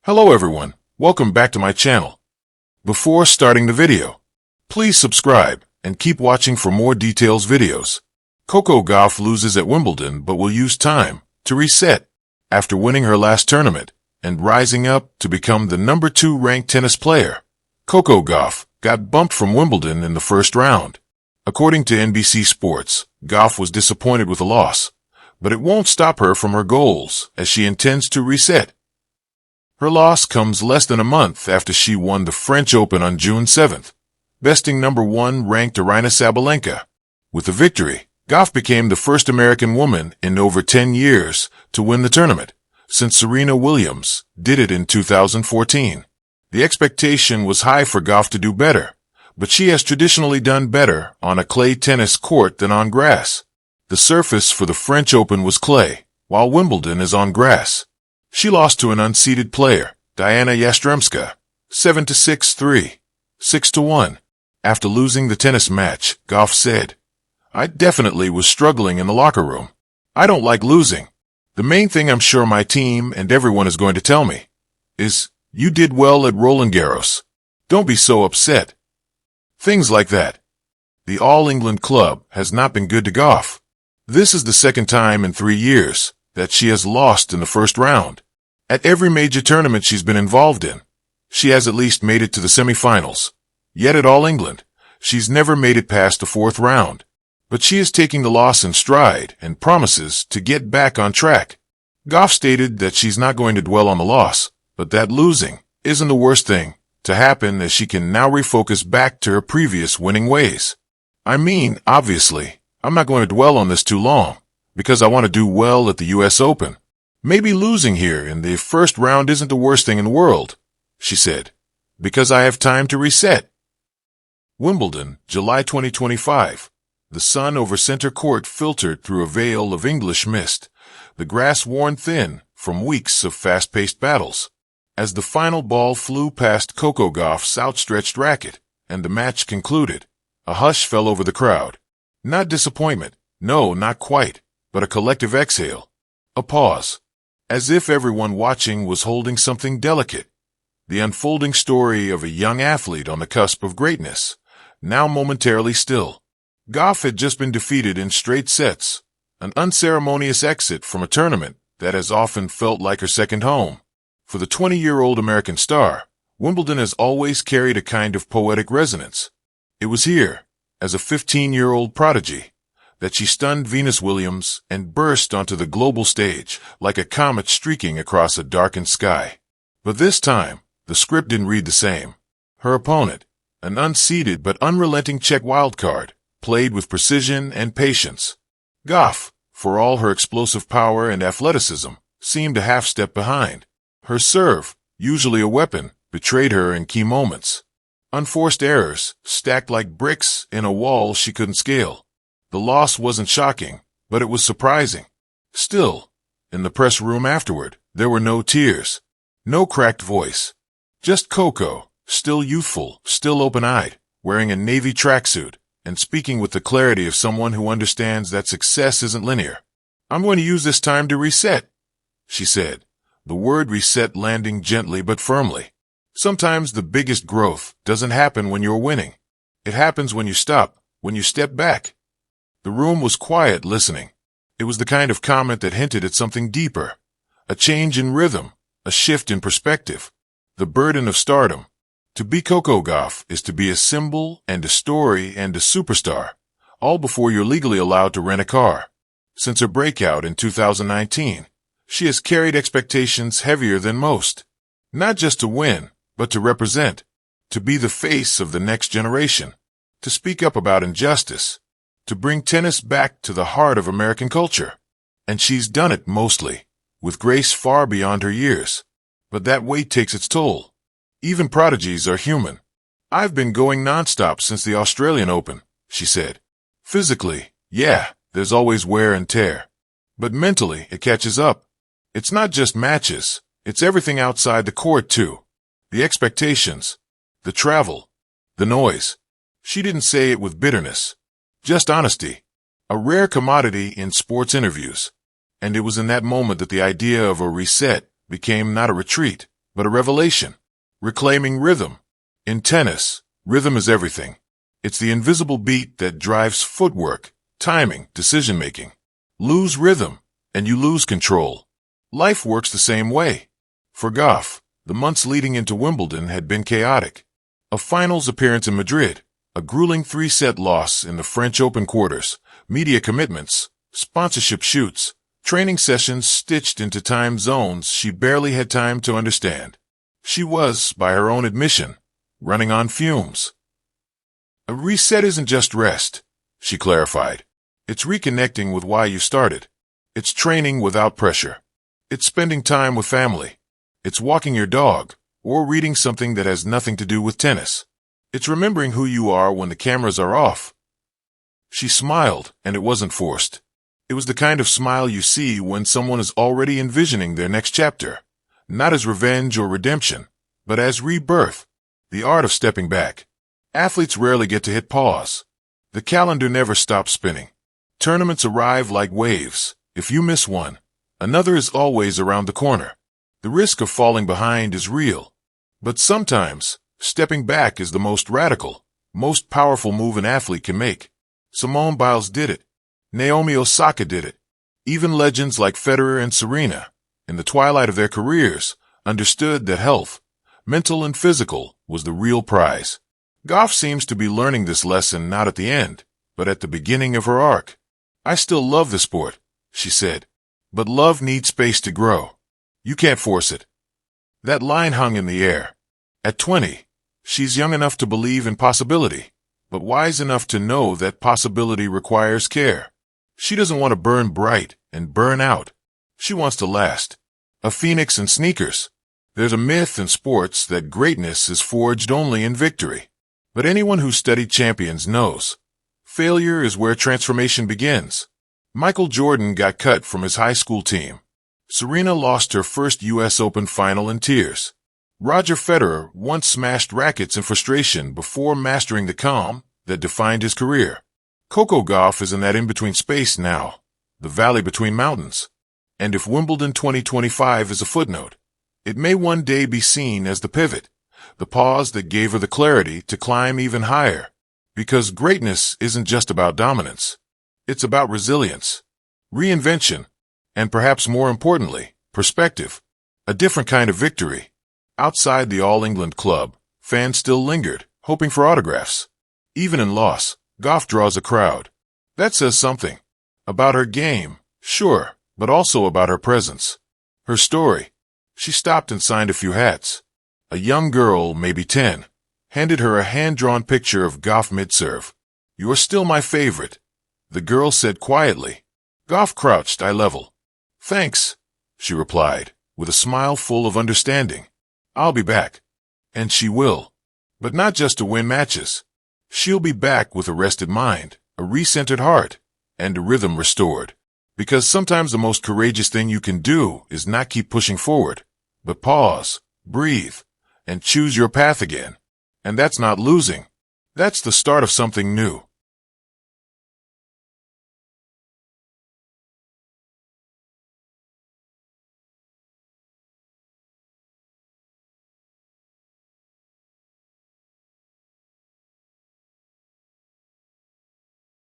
Hello everyone, welcome back to my channel. Before starting the video, please subscribe and keep watching for more details videos. Coco Gauff loses at Wimbledon but will use time to reset after winning her last tournament and rising up to become the number 2 ranked tennis player. Coco Gauff got bumped from Wimbledon in the first round. According to NBC Sports, Gauff was disappointed with the loss, but it won't stop her from her goals as she intends to reset. Her loss comes less than a month after she won the French Open on June 7th, besting number 1 ranked Aryna Sabalenka. With the victory, Gauff became the first American woman in over 10 years to win the tournament, since Serena Williams did it in 2014. The expectation was high for Gauff to do better, but she has traditionally done better on a clay tennis court than on grass. The surface for the French Open was clay, while Wimbledon is on grass. She lost to an unseeded player, Diana Yastremska, 7-6, 3-6-1. After losing the tennis match, Gauff said, "I definitely was struggling in the locker room. I don't like losing. The main thing I'm sure my team and everyone is going to tell me is, you did well at Roland Garros. Don't be so upset." Things like that. The All England club has not been good to Gauff. This is the second time in 3 years that she has lost in the first round. At every major tournament she's been involved in, she has at least made it to the semifinals. Yet at All England, she's never made it past the 4th round. But she is taking the loss in stride and promises to get back on track. Gauff stated that she's not going to dwell on the loss, but that losing isn't the worst thing to happen as she can now refocus back to her previous winning ways. I mean, obviously, I'm not going to dwell on this too long, because I want to do well at the US Open. Maybe losing here in the first round isn't the worst thing in the world, she said, because I have time to reset. Wimbledon, July 2025. The sun over center court filtered through a veil of English mist, the grass worn thin from weeks of fast-paced battles. As the final ball flew past Coco Gauff's outstretched racket and the match concluded, a hush fell over the crowd. Not disappointment, no, not quite, but a collective exhale. A pause. As if everyone watching was holding something delicate. The unfolding story of a young athlete on the cusp of greatness, now momentarily still. Gauff had just been defeated in straight sets, an unceremonious exit from a tournament that has often felt like her second home. For the 20-year-old American star, Wimbledon has always carried a kind of poetic resonance. It was here, as a 15-year-old prodigy, that she stunned Venus Williams and burst onto the global stage like a comet streaking across a darkened sky. But this time, the script didn't read the same. Her opponent, an unseeded but unrelenting Czech wildcard, played with precision and patience. Gauff, for all her explosive power and athleticism, seemed a half-step behind. Her serve, usually a weapon, betrayed her in key moments. Unforced errors, stacked like bricks in a wall she couldn't scale. The loss wasn't shocking, but it was surprising. Still, in the press room afterward, there were no tears. No cracked voice. Just Coco, still youthful, still open-eyed, wearing a navy tracksuit, and speaking with the clarity of someone who understands that success isn't linear. "I'm going to use this time to reset," she said, the word reset landing gently but firmly. Sometimes the biggest growth doesn't happen when you're winning. It happens when you stop, when you step back. The room was quiet listening. It was the kind of comment that hinted at something deeper. A change in rhythm, a shift in perspective. The burden of stardom. To be Coco Gauff is to be a symbol and a story and a superstar, all before you're legally allowed to rent a car. Since her breakout in 2019, she has carried expectations heavier than most. Not just to win, but to represent. To be the face of the next generation. To speak up about injustice. To bring tennis back to the heart of American culture. And she's done it mostly, with grace far beyond her years. But that weight takes its toll. Even prodigies are human. "I've been going nonstop since the Australian Open," she said. "Physically, yeah, there's always wear and tear. But mentally, it catches up. It's not just matches, it's everything outside the court too. The expectations, the travel, the noise." She didn't say it with bitterness, just honesty, a rare commodity in sports interviews. And it was in that moment that the idea of a reset became not a retreat, but a revelation. Reclaiming rhythm. In tennis, rhythm is everything. It's the invisible beat that drives footwork, timing, decision-making. Lose rhythm, and you lose control. Life works the same way. For Gauff, the months leading into Wimbledon had been chaotic. A finals appearance in Madrid, a grueling 3-set loss in the French Open quarters, media commitments, sponsorship shoots, training sessions stitched into time zones she barely had time to understand. She was, by her own admission, running on fumes. A reset isn't just rest, she clarified. It's reconnecting with why you started. It's training without pressure. It's spending time with family. It's walking your dog, or reading something that has nothing to do with tennis. It's remembering who you are when the cameras are off. She smiled, and it wasn't forced. It was the kind of smile you see when someone is already envisioning their next chapter, not as revenge or redemption, but as rebirth, the art of stepping back. Athletes rarely get to hit pause. The calendar never stops spinning. Tournaments arrive like waves. If you miss one, another is always around the corner. The risk of falling behind is real. But sometimes, stepping back is the most radical, most powerful move an athlete can make. Simone Biles did it. Naomi Osaka did it. Even legends like Federer and Serena, in the twilight of their careers, understood that health, mental and physical, was the real prize. Gauff seems to be learning this lesson not at the end, but at the beginning of her arc. I still love the sport, she said, but love needs space to grow. You can't force it. That line hung in the air. At 20, she's young enough to believe in possibility, but wise enough to know that possibility requires care. She doesn't want to burn bright and burn out. She wants to last. A phoenix in sneakers. There's a myth in sports that greatness is forged only in victory. But anyone who's studied champions knows. Failure is where transformation begins. Michael Jordan got cut from his high school team. Serena lost her first U.S. Open final in tears. Roger Federer once smashed rackets in frustration before mastering the calm that defined his career. Coco Gauff is in that in-between space now, the valley between mountains. And if Wimbledon 2025 is a footnote, it may one day be seen as the pivot, the pause that gave her the clarity to climb even higher. Because greatness isn't just about dominance. It's about resilience, reinvention, and perhaps more importantly, perspective. A different kind of victory. Outside the All England club, fans still lingered, hoping for autographs. Even in loss, Gauff draws a crowd. That says something. About her game, sure, but also about her presence. Her story. She stopped and signed a few hats. A young girl, maybe 10, handed her a hand-drawn picture of Gauff mid-serve. "You're still my favorite," the girl said quietly. Gauff crouched eye level. "Thanks," she replied, with a smile full of understanding. "I'll be back." And she will. But not just to win matches. She'll be back with a rested mind, a recentered heart, and a rhythm restored. Because sometimes the most courageous thing you can do is not keep pushing forward, but pause, breathe, and choose your path again. And that's not losing. That's the start of something new.